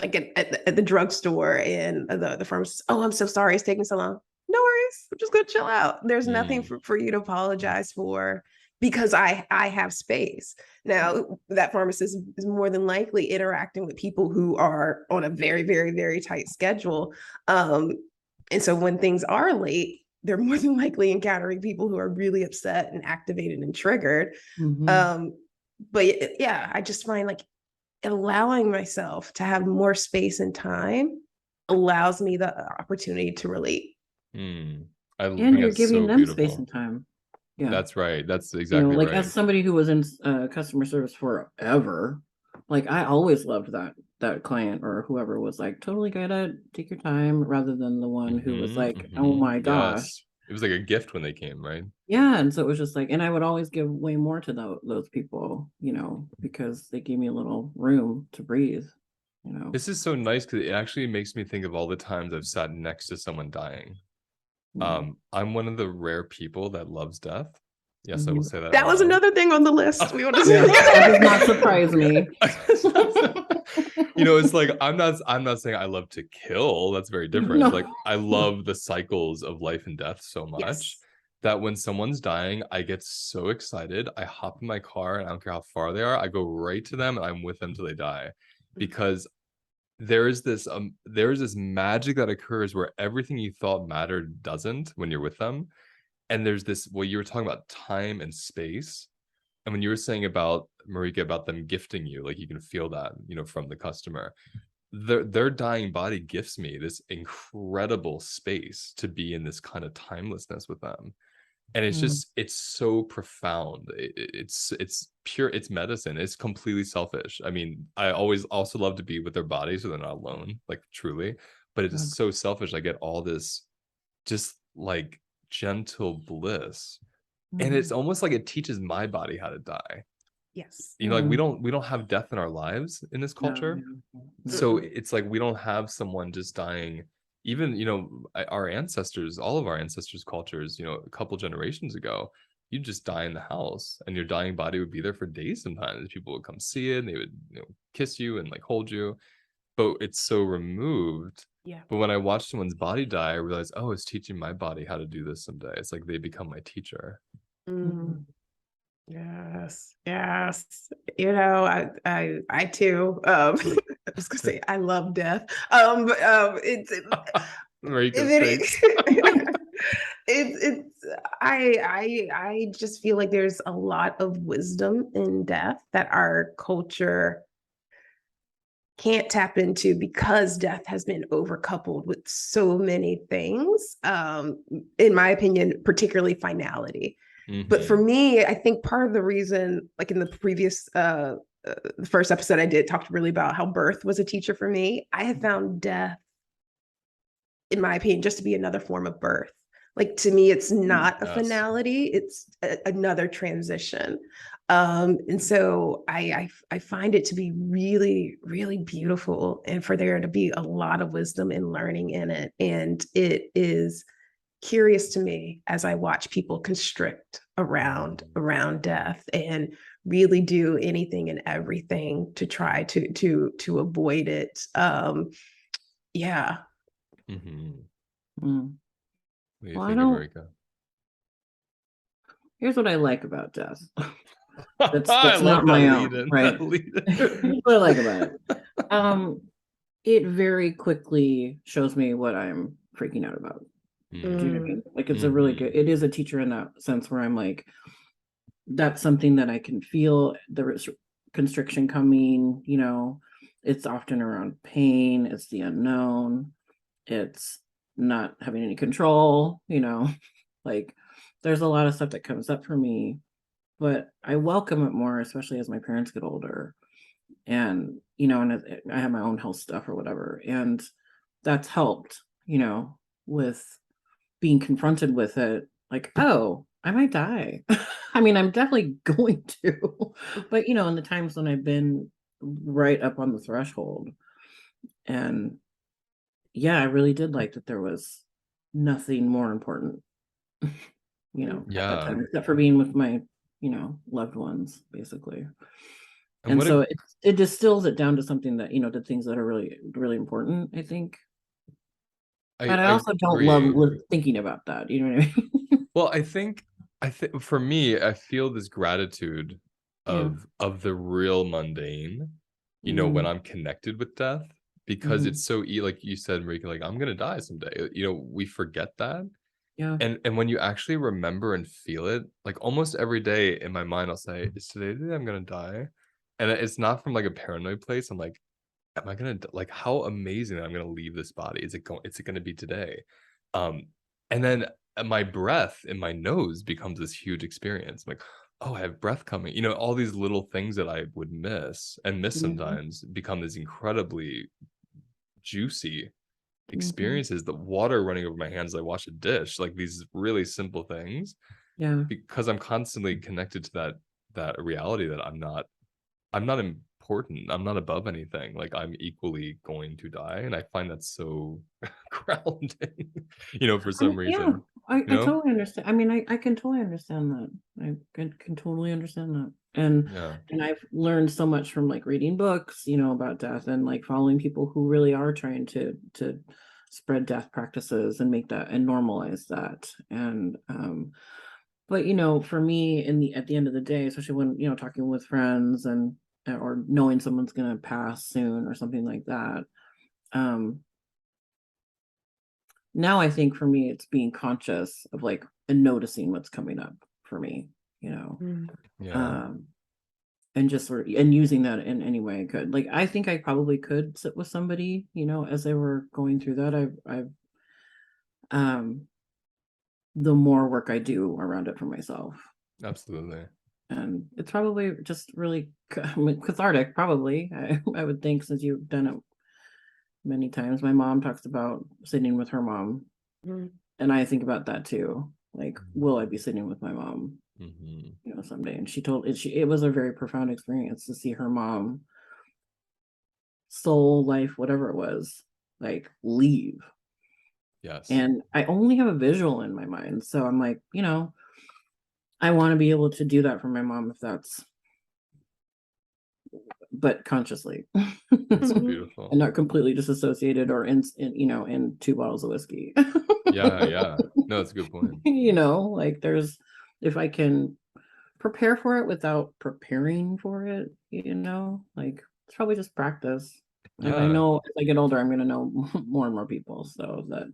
like at the drugstore, and the pharmacist, oh, I'm so sorry it's taking so long. No worries, I'm just gonna chill out. There's nothing for you to apologize for, because I have space. Now, that pharmacist is more than likely interacting with people who are on a very, very, very tight schedule. And so when things are late, they're more than likely encountering people who are really upset and activated and triggered. But yeah, I just find like allowing myself to have more space and time allows me the opportunity to relate. And you're giving them space and time. Yeah, that's right. That's exactly like right. As somebody who was in customer service forever, like I always loved that client or whoever was like, totally get it, take your time, rather than the one who was like, oh my gosh. Yes. It was like a gift when they came, right? Yeah, and so it was just like, and I would always give way more to those people, because they gave me a little room to breathe. This is so nice because it actually makes me think of all the times I've sat next to someone dying. I'm one of the rare people that loves death. Yes, I will say that That out was loud. another thing on the list. We want to say Yeah, that does not surprise me. You know, it's like I'm not saying I love to kill. That's very different. No. Like I love the cycles of life and death so much Yes. that when someone's dying, I get so excited. I hop in my car and I don't care how far they are. I go right to them and I'm with them till they die. Because there is this magic that occurs where everything you thought mattered doesn't when you're with them. And there's this, well, you were talking about time and space. And when you were saying about Marika, about them gifting you, like you can feel that, you know, from the customer, their dying body gifts me this incredible space to be in this kind of timelessness with them. And it's just, it's so profound. It's pure, it's medicine. It's completely selfish. I mean, I always also love to be with their bodies so they're not alone, like truly, but it is so selfish. I get all this just like gentle bliss. And it's almost like it teaches my body how to die. Yes. You know, like we don't have death in our lives in this culture. So it's like we don't have someone just dying. Even, you know, our ancestors, all of our ancestors' cultures, you know, a couple generations ago, you just die in the house and your dying body would be there for days sometimes. People would come see it and they would, you know, kiss you and like hold you. But it's so removed. Yeah. But when I watch someone's body die, I realize, oh, it's teaching my body how to do this someday. It's like they become my teacher. Yes, yes. You know, I too. I was gonna say I love death. It's Marika's face. it's I just feel like there's a lot of wisdom in death that our culture can't tap into because death has been overcoupled with so many things. In my opinion, particularly finality. But for me, I think part of the reason, like in the previous the first episode I did, talked really about how birth was a teacher for me. I have found death, in my opinion, just to be another form of birth. Like to me, it's not a finality; it's another transition. And so I find it to be really, really beautiful, and for there to be a lot of wisdom and learning in it. And it is curious to me as I watch people constrict around death and really do anything and everything to try to avoid it. Yeah. What do you Well, think, Marika? Here's what I like about death. I That's not love my that own, lead in. right? That What I like about it. It very quickly shows me what I'm freaking out about. Do you know what I mean? Like it's a really good, it is a teacher in that sense where I'm like, that's something that I can feel the constriction coming, you know, it's often around pain, it's the unknown, it's not having any control, you know, like there's a lot of stuff that comes up for me, but I welcome it more, especially as my parents get older. And, you know, and I have my own health stuff or whatever. And that's helped, you know, with being confronted with it. Like, oh, I might die. I mean, I'm definitely going to. But, you know, in the times when I've been right up on the threshold. And yeah, I really did like that there was nothing more important, you know, at that time, except for being with my, you know, loved ones, basically. And so it distills it down to something that, you know, the things that are really, really important, I think. But I also don't love thinking about that. You know what I mean? Well, I think for me, I feel this gratitude of the real mundane, you know, when I'm connected with death, because it's so like you said, Marika, like I'm gonna die someday. You know, we forget that. Yeah. And when you actually remember and feel it, like almost every day in my mind, I'll say, "Is today the day I'm gonna die?" And it's not from like a paranoid place. I'm like, am I gonna like how amazing that I'm gonna leave this body? Is it gonna be today? And then my breath in my nose becomes this huge experience. I'm like, oh, I have breath coming. You know, all these little things that I would miss sometimes become this incredibly juicy experiences. The water running over my hands as I wash a dish, like these really simple things. Yeah. Because I'm constantly connected to that reality that I'm not important. I'm not above anything. Like I'm equally going to die. And I find that so grounding, you know, for some reason. I totally understand. I mean, I can totally understand that. I can totally understand that. And I've learned so much from like reading books, about death, and like following people who really are trying to spread death practices and make that and normalize that. And but for me, at the end of the day, especially when talking with friends and or knowing someone's gonna pass soon or something like that, now I think for me it's being conscious of like and noticing what's coming up for me, and just sort of and using that in any way I could. Like I think I probably could sit with somebody, as they were going through that. I've the more work I do around it for myself. Absolutely. And it's probably just really cathartic, probably. I would think, since you've done it many times. My mom talks about sitting with her mom, and I think about that too. Like, will I be sitting with my mom, someday? And she told it was a very profound experience to see her mom, soul, life, whatever it was, like leave. Yes. And I only have a visual in my mind, so I'm like, I want to be able to do that for my mom, if that's, but consciously. It's beautiful. And not completely disassociated or in 2 bottles of whiskey. Yeah. No, it's a good point. Like if I can prepare for it without preparing for it, like it's probably just practice. And I know as I get older, I'm going to know more and more people. So that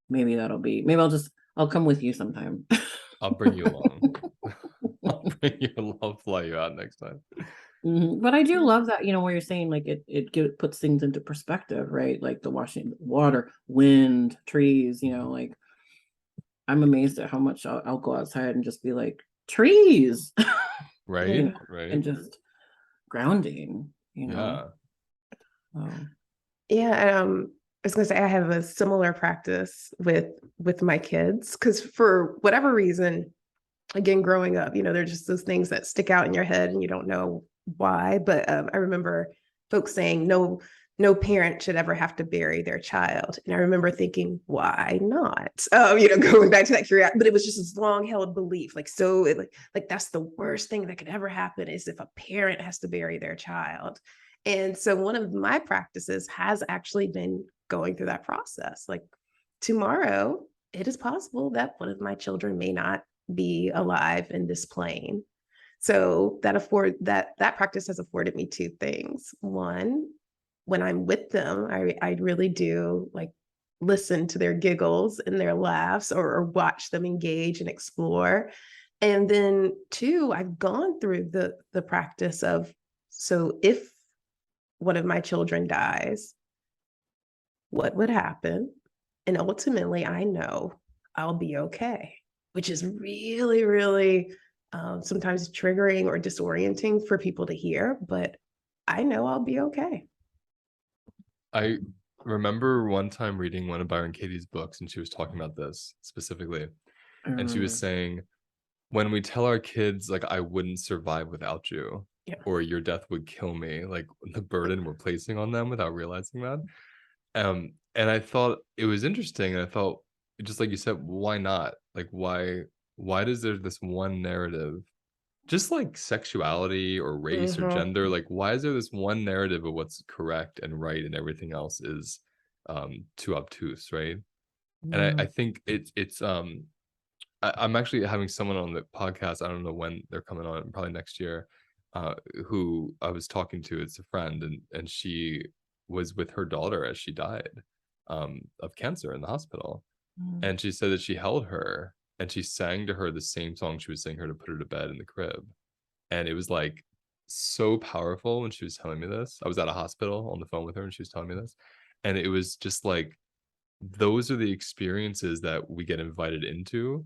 maybe I'll come with you sometime. I'll bring you along. I'll fly you out next time. But I do love that, where you're saying like it puts things into perspective, right? Like the washing, water, wind, trees, like I'm amazed at how much I'll go outside and just be like, trees. Right. And just grounding, Yeah. Yeah. I was gonna say I have a similar practice with my kids, because for whatever reason, again, growing up, there are just those things that stick out in your head and you don't know why. But I remember folks saying no parent should ever have to bury their child. And I remember thinking, why not? Going back to that curiosity, but it was just this long held belief. Like, like that's the worst thing that could ever happen, is if a parent has to bury their child. And so one of my practices has actually been going through that process. Like, tomorrow, it is possible that one of my children may not be alive in this plane. So that practice has afforded me 2 things. One, when I'm with them, I really do like listen to their giggles and their laughs, or watch them engage and explore. And then 2, I've gone through the practice of, so if one of my children dies, what would happen? And ultimately, I know I'll be okay, which is really, really sometimes triggering or disorienting for people to hear, but I know I'll be okay. I remember one time reading one of Byron Katie's books, and she was talking about this specifically. And she was saying, when we tell our kids, like, I wouldn't survive without you, or your death would kill me, like the burden we're placing on them without realizing that. And I thought it was interesting. And I thought, just like you said, why not? Like, why does there this one narrative, just like sexuality or race or gender, like why is there this one narrative of what's correct and right and everything else is too obtuse, right? And I think it's I'm actually having someone on the podcast, I don't know when they're coming on, probably next year, who I was talking to. It's a friend, and she was with her daughter as she died of cancer in the hospital. And she said that she held her and she sang to her the same song she was singing her to put her to bed in the crib. And it was like so powerful when she was telling me this. I was at a hospital on the phone with her and she was telling me this. And it was just like, those are the experiences that we get invited into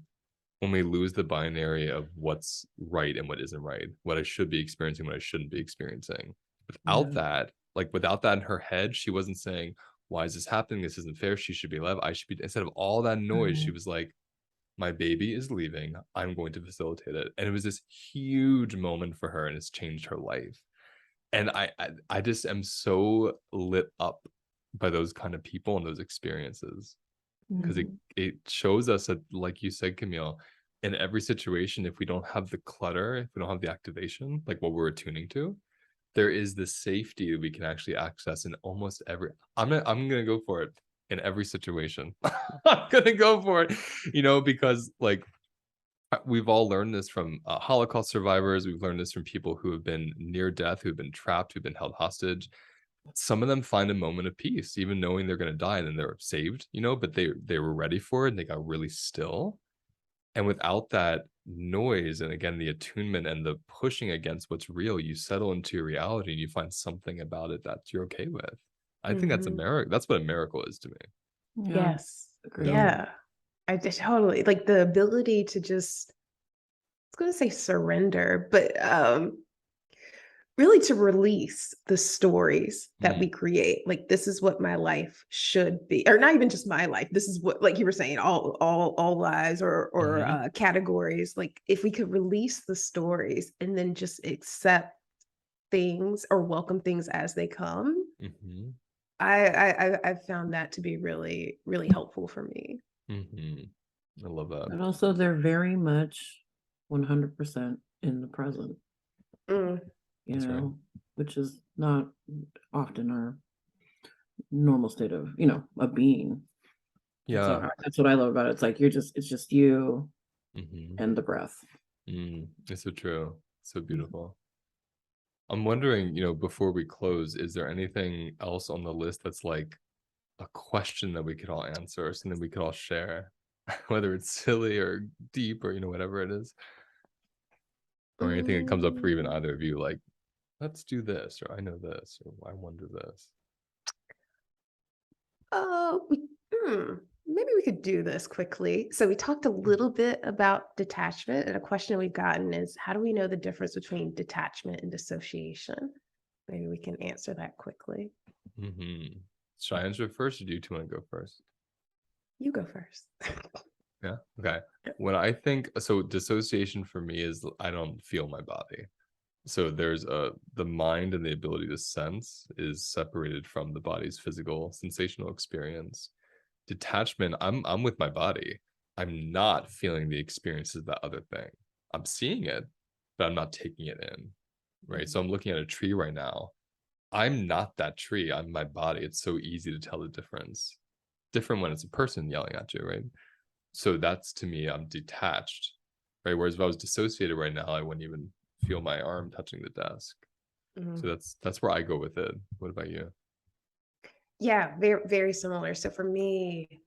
when we lose the binary of what's right and what isn't right, what I should be experiencing, what I shouldn't be experiencing. Without that, like without that in her head, she wasn't saying, why is this happening? This isn't fair. She should be alive. I should be, instead of all that noise, she was like, my baby is leaving. I'm going to facilitate it. And it was this huge moment for her, and it's changed her life. And I just am so lit up by those kind of people and those experiences. because it shows us that, like you said, Camille, in every situation, if we don't have the clutter, if we don't have the activation, like what we're attuning to, there is this safety we can actually access in almost every. I'm gonna go for it in every situation. I'm gonna go for it, because like we've all learned this from Holocaust survivors. We've learned this from people who have been near death, who've been trapped, who've been held hostage. Some of them find a moment of peace, even knowing they're going to die, and then they're saved, but they were ready for it and they got really still. And without that noise, and again, the attunement and the pushing against what's real, you settle into your reality and you find something about it that you're okay with. I think that's a miracle. That's what a miracle is to me. Yeah. Yes. Agreed. Yeah. I totally like the ability to just, I was going to say surrender, but really to release the stories that we create. Like, this is what my life should be, or not even just my life. This is what, like you were saying, all lives or categories. Like, if we could release the stories and then just accept things or welcome things as they come, I've found that to be really, really helpful for me. I love that. And also, they're very much 100% in the present. Right. Which is not often our normal state of, of being. Yeah. So that's what I love about it. It's like it's just you and the breath. It's so true. So beautiful. I'm wondering, before we close, is there anything else on the list that's like a question that we could all answer, or something we could all share, whether it's silly or deep or, whatever it is, or anything that comes up for even either of you, like, let's do this, or I know this, or I wonder this. Maybe we could do this quickly. So we talked a little bit about detachment, and a question we've gotten is, how do we know the difference between detachment and dissociation? Maybe we can answer that quickly. Should I answer first, or do you two want to go first? You go first. Yeah. Okay. When I think, so dissociation for me is I don't feel my body. So there's the mind and the ability to sense is separated from the body's physical sensational experience. Detachment, I'm with my body. I'm not feeling the experiences of that other thing. I'm seeing it, but I'm not taking it in. Right. So I'm looking at a tree right now. I'm not that tree. I'm my body. It's so easy to tell the difference. Different when it's a person yelling at you, right? So that's, to me, I'm detached. Right. Whereas if I was dissociated right now, I wouldn't even feel my arm touching the desk. So that's where I go with it. What about you? Yeah, very, very similar. So for me,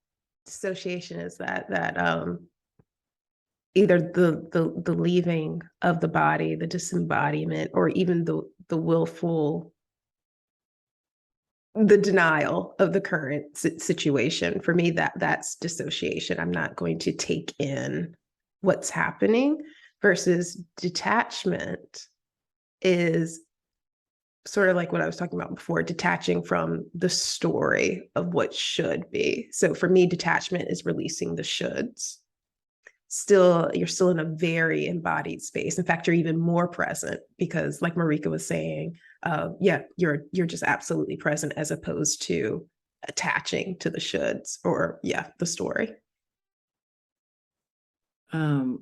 dissociation is that either the leaving of the body, the disembodiment, or even the willful, the denial of the current situation. For me, that's dissociation. I'm not going to take in what's happening. Versus detachment is sort of like what I was talking about before, detaching from the story of what should be. So for me, detachment is releasing the shoulds. You're still in a very embodied space. In fact, you're even more present because, like Marika was saying, you're just absolutely present as opposed to attaching to the shoulds or the story.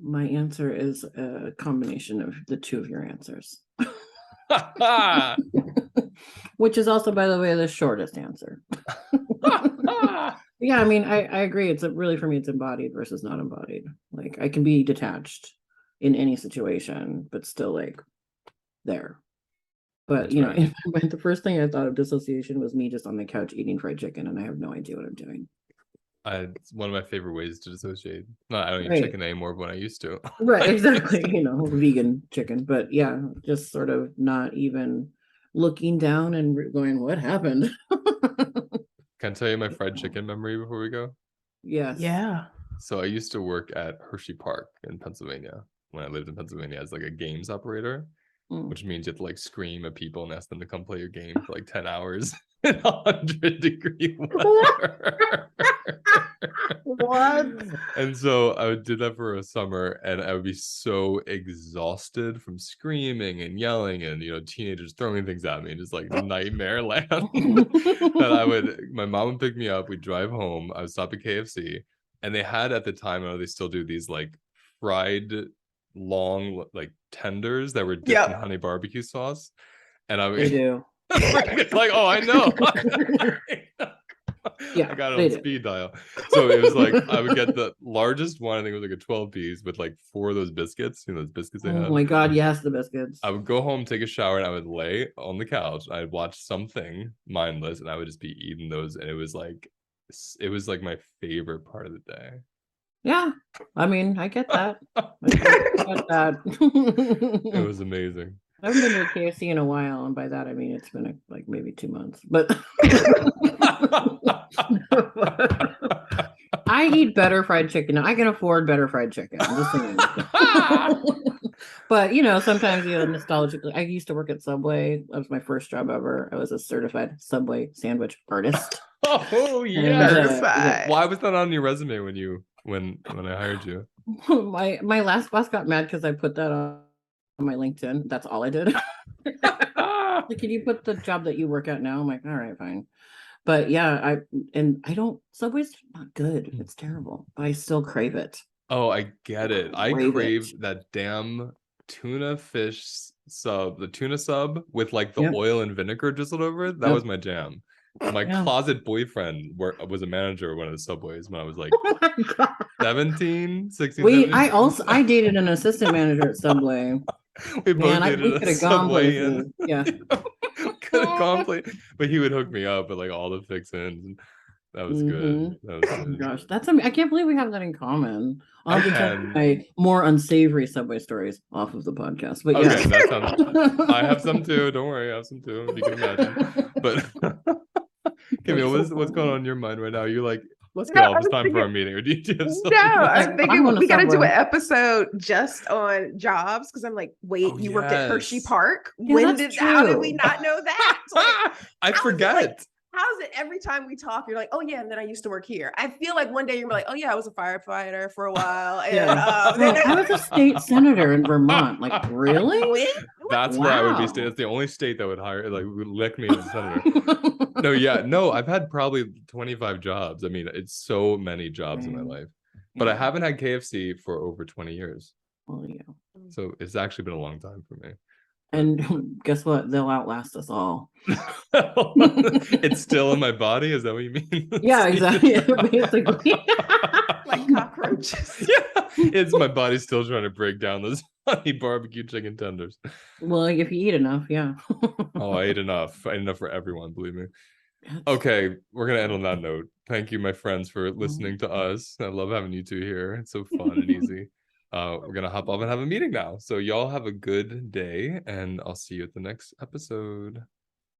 My answer is a combination of the two of your answers. Which is also, by the way, the shortest answer. Yeah, I mean, I agree. It's really, for me, it's embodied versus not embodied. Like, I can be detached in any situation, but still like there. But the first thing I thought of dissociation was me just on the couch eating fried chicken, and I have no idea what I'm doing. It's one of my favorite ways to dissociate. I don't eat chicken anymore, but when I used to. Right, exactly. Vegan chicken, but yeah, just sort of not even looking down and going, what happened? Can I tell you my fried chicken memory before we go? Yes. Yeah. So I used to work at Hershey Park in Pennsylvania when I lived in Pennsylvania as like a games operator, which means you have to like scream at people and ask them to come play your game for like 10 hours in 100-degree weather. What? And so I did that for a summer, and I would be so exhausted from screaming and yelling and, teenagers throwing things at me, just like nightmare land. That my mom would pick me up, we'd drive home, I would stop at KFC, and they had at the time, I know they still do, these like fried long like tenders that were dipped in honey barbecue sauce. And I They do. like, oh, I know. Yeah, I got it on speed dial. So it was like I would get the largest one, I think it was like a 12 piece with like 4 of those biscuits, those biscuits they had. Oh my God, yes, the biscuits. I would go home, take a shower, and I would lay on the couch. I'd watch something mindless, and I would just be eating those, and it was like my favorite part of the day. Yeah, I mean, I get that. I get that. It was amazing. I haven't been to a KFC in a while, and by that I mean it's been like maybe 2 months. But I eat better fried chicken. I can afford better fried chicken. I'm just saying. But sometimes nostalgically. I used to work at Subway. That was my first job ever. I was a certified Subway sandwich artist. Oh yeah. Why was that on your resume when I hired you? My last boss got mad because I put that on my LinkedIn. That's all I did. Like, can you put the job that you work at now? I'm like, all right, fine. But yeah, Subway's not good. It's terrible. But I still crave it. Oh, I get it. I crave that damn tuna fish sub, the tuna sub with like the oil and vinegar drizzled over it. That was my jam. My closet boyfriend was a manager at one of the Subways when I was like 17, 16. Wait, 17. I dated an assistant manager at Subway. We could have gone places. Yeah. Could have gone places. But he would hook me up with like all the fix-ins. That was good. That was good. Oh, gosh, I can't believe we have that in common. I'll have to tell my more unsavory Subway stories off of the podcast. But okay, that I have some too. Don't worry, I have some too, if you can imagine. But Camille, what's going on in your mind right now? You're like, let's get off. It's time for our meeting. Or do you have something? No, I'm thinking we got to do an episode just on jobs because I'm like, wait, you worked at Hershey Park? Yeah, how did we not know that? Like, I forget. How's it every time we talk, you're like, oh yeah, and then I used to work here. I feel like one day you're like, oh yeah, I was a firefighter for a while. And, I was a state senator in Vermont. Like, really? That's where I would be. That's the only state that would hire, like, would elect me as a senator. No, I've had probably 25 jobs. I mean, it's so many jobs in my life. But I haven't had KFC for over 20 years. Oh, yeah. So it's actually been a long time for me. And guess what? They'll outlast us all. It's still in my body? Is that what you mean? Yeah, exactly. Basically. Like cockroaches. Yeah. It's my body still trying to break down those honey barbecue chicken tenders. Well, if you eat enough, yeah. Oh, I ate enough. I ate enough for everyone, believe me. Okay, we're going to end on that note. Thank you, my friends, for listening to us. I love having you two here. It's so fun and easy. We're gonna hop off and have a meeting now. So y'all have a good day, and I'll see you at the next episode.